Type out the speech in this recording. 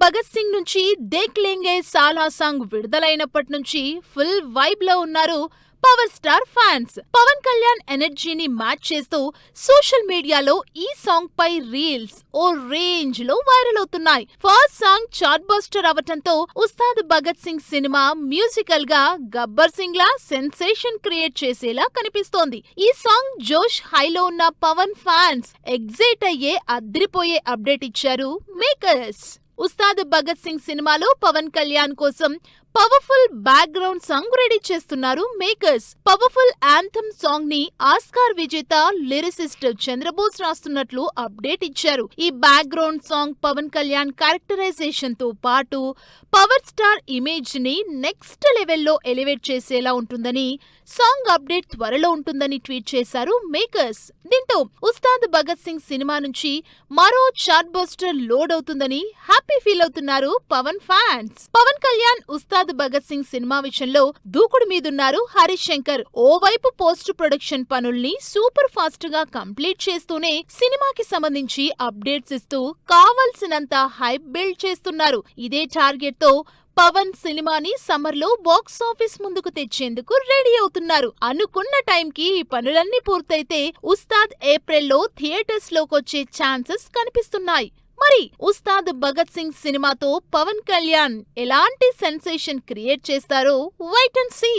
భగత్ సింగ్ నుంచి దేఖ్ లేంగే సాలా సాంగ్ విడుదలైనప్పటి నుంచి ఫుల్ వైబ్ లో ఉన్నారు power star fans. Pawan Kalyan ఎనర్జీని మ్యాచ్ చేస్తూ సోషల్ మీడియాలో ఈ సాంగ్ పై రీల్స్ ఓ రేంజ్ లో వైరల్ అవుతున్నాయి. ఫస్ట్ సాంగ్ చార్ట్ బస్టర్ అవటంతో ఉస్తాద్ భగత్ సింగ్ సినిమా మ్యూజికల్ గా గబ్బర్ సింగ్ లా సెన్సేషన్ క్రియేట్ చేసేలా కనిపిస్తోంది. ఈ సాంగ్ జోష్ హైలో ఉన్న పవన్ ఫ్యాన్స్ ఎగ్జైట్ అయ్యే అద్రిపోయే అప్డేట్ ఇచ్చారు మేకర్స్. ఉస్తాద్ భగత్ సింగ్ సినిమాలో పవన్ కళ్యాణ్ కోసం పవర్ఫుల్ బ్యాక్గ్రౌండ్ సాంగ్ రెడీ చేస్తున్నారు మేకర్స్. పవర్ఫుల్ యాంథమ్ సాంగ్ ని ఆస్కార్ విజేత లిరిసిస్ట్ చంద్రబోస్ రాస్తున్నట్లు అప్డేట్ ఇచ్చారు. ఈ background song Pavan Kalyan characterization తో పాటు పవర్ స్టార్ ఇమేజ్ ని నెక్స్ట్ లెవెల్లో ఎలివేట్ చేసేలా ఉంటుందని, సాంగ్ అప్డేట్ త్వరలో ఉంటుందని ట్వీట్ చేశారు మేకర్స్. దీంతో ఉస్తాద్ భగత్ సింగ్ సినిమా నుంచి మరో చార్ట్ బస్టర్ లోడ్ అవుతుందని హ్యాపీ ఫీల్ అవుతున్నారు పవన్ ఫ్యాన్స్. పవన్ కళ్యాణ్ ఉస్తాద్ భగత్ సింగ్ సినిమా విషయంలో దూకుడు మీదున్నారు హరీష్ శంకర్. ఓవైపు పోస్ట్ ప్రొడక్షన్ పనుల్ని సూపర్ ఫాస్ట్ గా కంప్లీట్ చేస్తూనే సినిమాకి సంబంధించి అప్డేట్స్ ఇస్తూ కావాల్సినంత హైప్ బిల్డ్ చేస్తున్నారు. ఇదే టార్గెట్ తో పవన్ సినిమాని సమ్మర్ లో బాక్స్ ఆఫీస్ ముందుకు తెచ్చేందుకు రెడీ అవుతున్నారు. అనుకున్న టైంకి ఈ పనులన్నీ పూర్తయితే ఉస్తాద్ ఏప్రిల్లో థియేటర్స్ లోకొచ్చే ఛాన్సెస్ కనిపిస్తున్నాయి. మరి ఉస్తాద్ భగత్ సింగ్ సినిమాతో పవన్ కళ్యాణ్ ఎలాంటి సెన్సేషన్ క్రియేట్ చేస్తారో వెయిట్ అండ్ సీ.